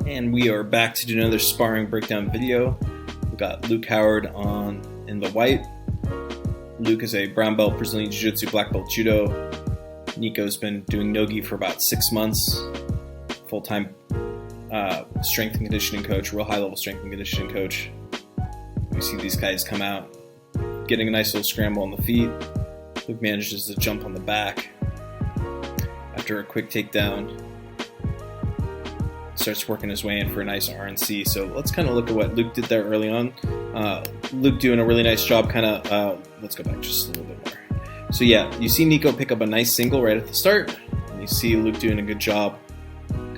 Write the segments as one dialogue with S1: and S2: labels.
S1: And we are back to do another sparring breakdown video. We've got Luke Howard on in the white. Luke is a brown belt Brazilian Jiu-Jitsu, black belt Judo. Nico's been doing Nogi for about 6 months. Full-time strength and conditioning coach, real high-level strength and conditioning coach. We see these guys come out, getting a nice little scramble on the feet. Luke manages to jump on the back after a quick takedown. Starts working his way in for a nice RNC. So let's kind of look at what Luke did there early on. Luke doing a really nice job let's go back just a little bit more. So yeah, you see Nico pick up a nice single right at the start. And you see Luke doing a good job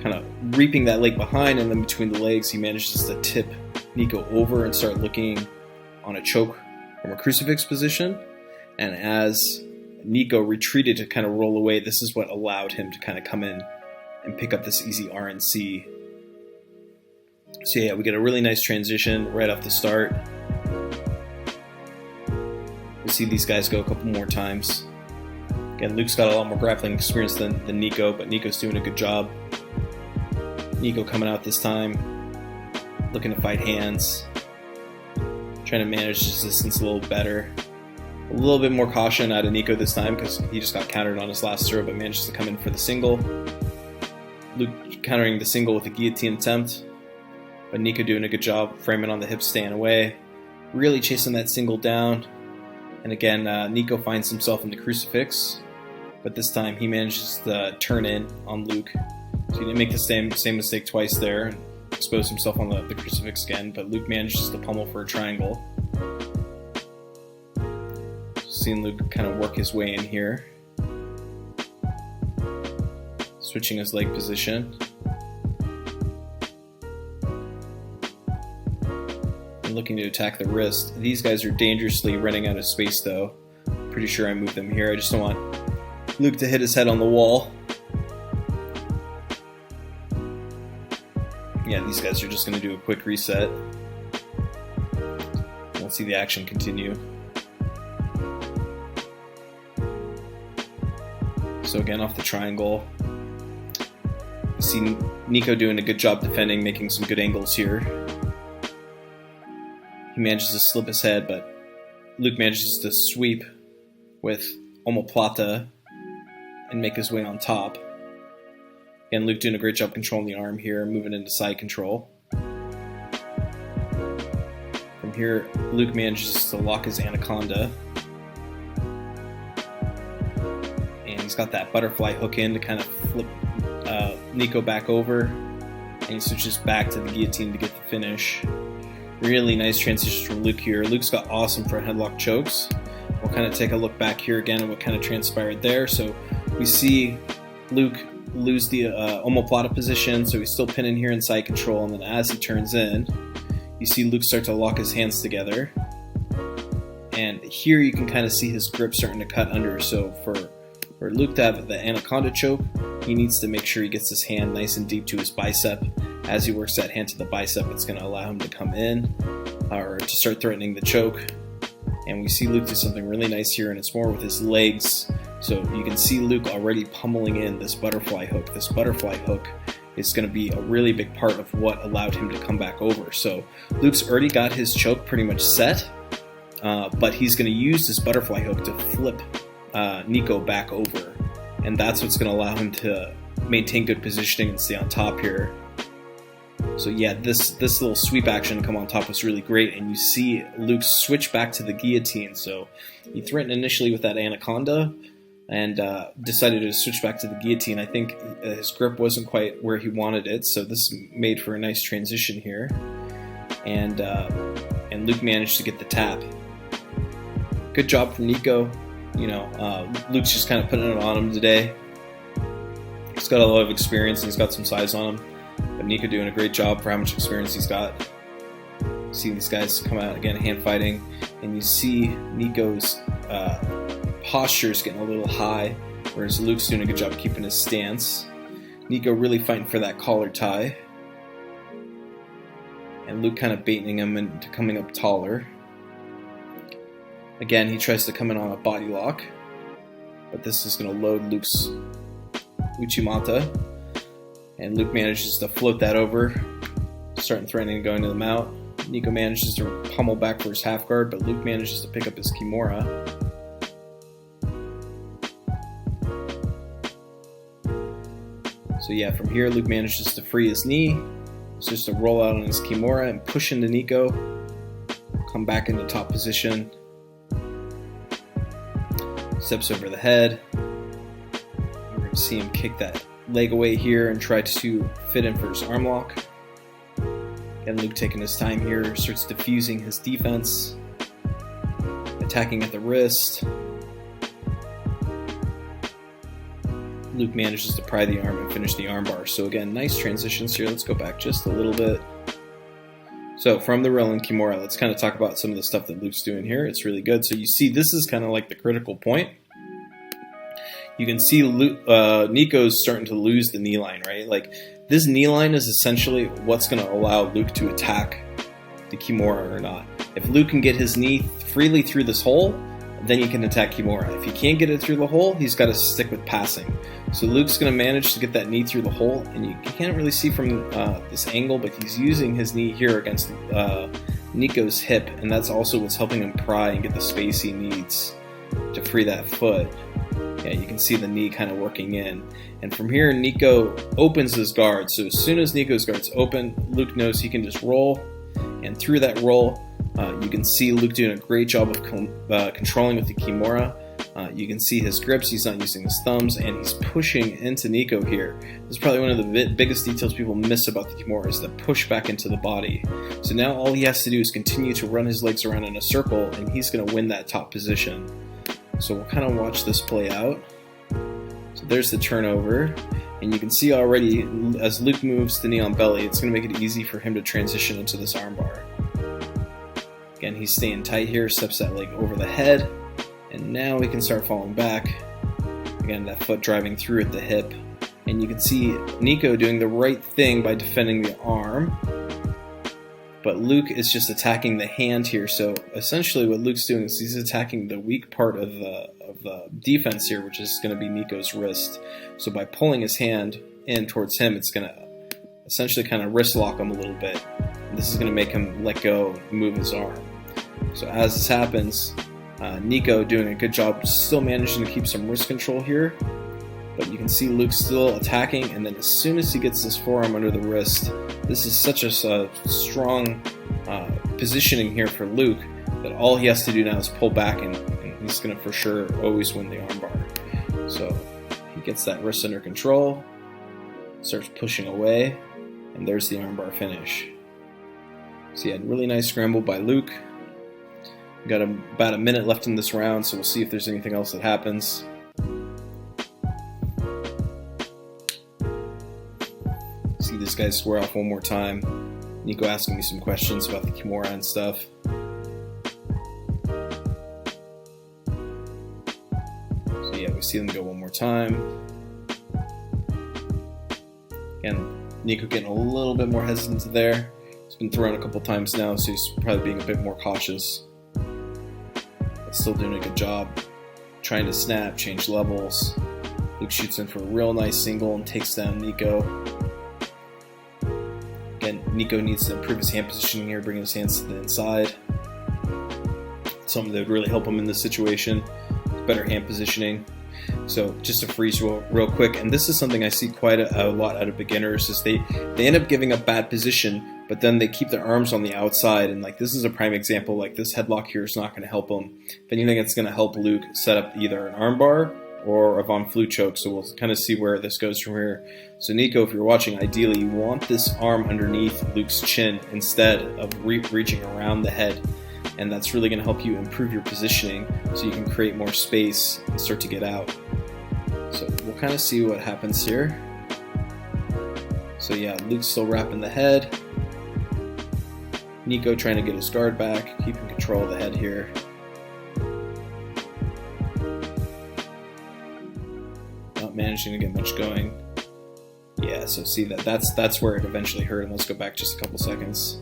S1: kind of reaping that leg behind, and then between the legs he manages to tip Nico over and start looking on a choke from a crucifix position. And as Nico retreated to kind of roll away, this is what allowed him to kind of come in and pick up this easy RNC. So yeah, we get a really nice transition right off the start. We see these guys go a couple more times. Again, Luke's got a lot more grappling experience than Nico, but Nico's doing a good job. Nico coming out this time, looking to fight hands, trying to manage his distance a little better. A little bit more caution out of Nico this time because he just got countered on his last throw, but manages to come in for the single. Luke countering the single with a guillotine attempt, but Nico doing a good job framing on the hips, staying away, really chasing that single down. And again, Nico finds himself in the crucifix, but this time he manages to turn in on Luke. So he didn't make the same mistake twice there and expose himself on the crucifix again, but Luke manages to pummel for a triangle. Seeing Luke kind of work his way in here. Switching his leg position. And looking to attack the wrist. These guys are dangerously running out of space though. Pretty sure I moved them here. I just don't want Luke to hit his head on the wall. Yeah, these guys are just going to do a quick reset. Let's see the action continue. So again, off the triangle. You see Nico doing a good job defending, making some good angles here. He manages to slip his head, but Luke manages to sweep with Omoplata and make his way on top. Again, Luke doing a great job controlling the arm here, moving into side control. From here, Luke manages to lock his anaconda. And he's got that butterfly hook in to kind of flip Nico back over, and he switches back to the guillotine to get the finish. Really nice transition from Luke here. Luke's got awesome front headlock chokes. We'll kind of take a look back here again at what kind of transpired there. So we see Luke lose the Omoplata position, so he's still pinning here in side control, and then as he turns in, you see Luke start to lock his hands together. And here you can kind of see his grip starting to cut under. So for Luke to have the anaconda choke, he needs to make sure he gets his hand nice and deep to his bicep. As he works that hand to the bicep, it's going to allow him to come in or to start threatening the choke. And we see Luke do something really nice here, and it's more with his legs. So you can see Luke already pummeling in this butterfly hook. This butterfly hook is going to be a really big part of what allowed him to come back over. So Luke's already got his choke pretty much set, but he's going to use this butterfly hook to flip Nico back over. And that's what's going to allow him to maintain good positioning and stay on top here. So yeah, this little sweep action come on top was really great, and you see Luke switch back to the guillotine. So he threatened initially with that anaconda and decided to switch back to the guillotine. I think his grip wasn't quite where he wanted it, so this made for a nice transition here. And Luke managed to get the tap. Good job from Nico. You know, Luke's just kind of putting it on him today. He's got a lot of experience and he's got some size on him. But Nico doing a great job for how much experience he's got. See these guys come out again, hand fighting, and you see Nico's posture is getting a little high, whereas Luke's doing a good job keeping his stance. Nico really fighting for that collar tie, and Luke kind of baiting him into coming up taller. Again, he tries to come in on a body lock, but this is going to load Luke's Uchimata, and Luke manages to float that over, starting threatening to go into the mount. Nico manages to pummel back for his half guard, but Luke manages to pick up his Kimura. So yeah, from here Luke manages to free his knee. It's just to roll out on his Kimura and push into Nico. Come back into top position. Steps over the head. We're going to see him kick that leg away here and try to fit in for his arm lock. Again, Luke taking his time here, starts diffusing his defense, attacking at the wrist. Luke manages to pry the arm and finish the armbar. So again, nice transitions here. Let's go back just a little bit. So from the rolling Kimura, let's kind of talk about some of the stuff that Luke's doing here. It's really good. So you see this is kind of like the critical point. You can see Nico's starting to lose the knee line, right? Like this knee line is essentially what's going to allow Luke to attack the Kimura or not. If Luke can get his knee freely through this hole, then he can attack Kimura. If he can't get it through the hole, he's got to stick with passing. So Luke's going to manage to get that knee through the hole, and you can't really see from this angle, but he's using his knee here against Nico's hip, and that's also what's helping him pry and get the space he needs to free that foot. Yeah, you can see the knee kind of working in. And from here, Nico opens his guard. So as soon as Nico's guard's open, Luke knows he can just roll, and through that roll, you can see Luke doing a great job of controlling with the Kimura. You can see his grips, he's not using his thumbs, and he's pushing into Nico here. This is probably one of the biggest details people miss about the Kimura is the push back into the body. So now all he has to do is continue to run his legs around in a circle, and he's going to win that top position. So we'll kind of watch this play out. So there's the turnover, and you can see already as Luke moves the knee on belly, it's going to make it easy for him to transition into this armbar. Again, he's staying tight here, steps that leg over the head, and now we can start falling back. Again, that foot driving through at the hip. And you can see Nico doing the right thing by defending the arm, but Luke is just attacking the hand here. So essentially what Luke's doing is he's attacking the weak part of the defense here, which is going to be Nico's wrist. So by pulling his hand in towards him, it's going to essentially kind of wrist lock him a little bit. And this is going to make him let go and move his arm. So as this happens, Nico doing a good job, still managing to keep some wrist control here. But you can see Luke still attacking, and then as soon as he gets his forearm under the wrist, this is such a strong positioning here for Luke that all he has to do now is pull back, and he's going to for sure always win the armbar. So he gets that wrist under control, starts pushing away, and there's the armbar finish. So yeah, really nice scramble by Luke. We've got about a minute left in this round, so we'll see if there's anything else that happens. See these guys square off one more time. Nico asking me some questions about the Kimura and stuff. So yeah, we see them go one more time. Again, Nico getting a little bit more hesitant there. He's been thrown a couple times now, so he's probably being a bit more cautious. But still doing a good job. Trying to snap, change levels. Luke shoots in for a real nice single and takes down Nico. Again, Nico needs to improve his hand positioning here, bringing his hands to the inside. Something that would really help him in this situation. Better hand positioning. So just to freeze real quick, and this is something I see quite a lot out of beginners, is they end up giving up bad position, but then they keep their arms on the outside, and like this is a prime example. Like this headlock here is not going to help him. If anything, it's going to help Luke set up either an armbar or a Von Flue choke. So we'll kind of see where this goes from here. So Nico, if you're watching, ideally you want this arm underneath Luke's chin instead of reaching around the head. And that's really going to help you improve your positioning so you can create more space and start to get out. So we'll kind of see what happens here. So yeah, Luke's still wrapping the head. Nico trying to get his guard back, keeping control of the head here. Not managing to get much going. Yeah, so see that's where it eventually hurt, and let's go back just a couple seconds.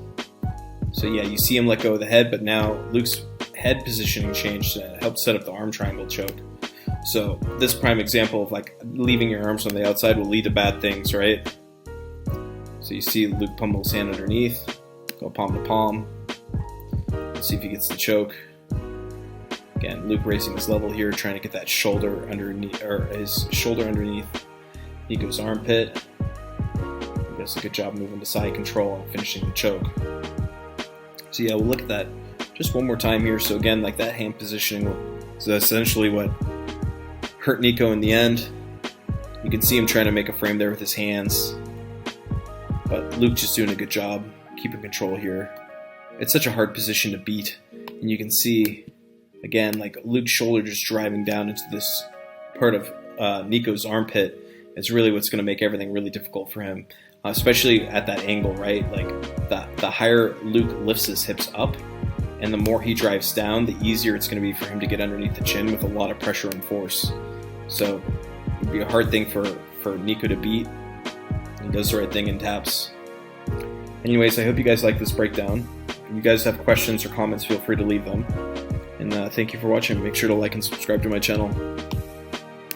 S1: So yeah, you see him let go of the head, but now Luke's head positioning changed and helped set up the arm triangle choke. So this prime example of like leaving your arms on the outside will lead to bad things, right? So you see Luke pummel his hand underneath, go palm to palm. Let's see if he gets the choke. Again, Luke raising his level here, trying to get that shoulder underneath, or his shoulder underneath Nico's armpit. He does a good job moving to side control and finishing the choke. So yeah, we'll look at that just one more time here. So again, like that hand positioning is essentially what hurt Nico in the end. You can see him trying to make a frame there with his hands, but Luke just doing a good job keeping control here. It's such a hard position to beat, and you can see, again, like Luke's shoulder just driving down into this part of Nico's armpit. It's really what's going to make everything really difficult for him, especially at that angle, right? Like the higher Luke lifts his hips up, and the more he drives down, the easier it's going to be for him to get underneath the chin with a lot of pressure and force. So it would be a hard thing for Nico to beat. He does the right thing and taps. Anyways, I hope you guys like this breakdown. If you guys have questions or comments, feel free to leave them. And thank you for watching. Make sure to like and subscribe to my channel.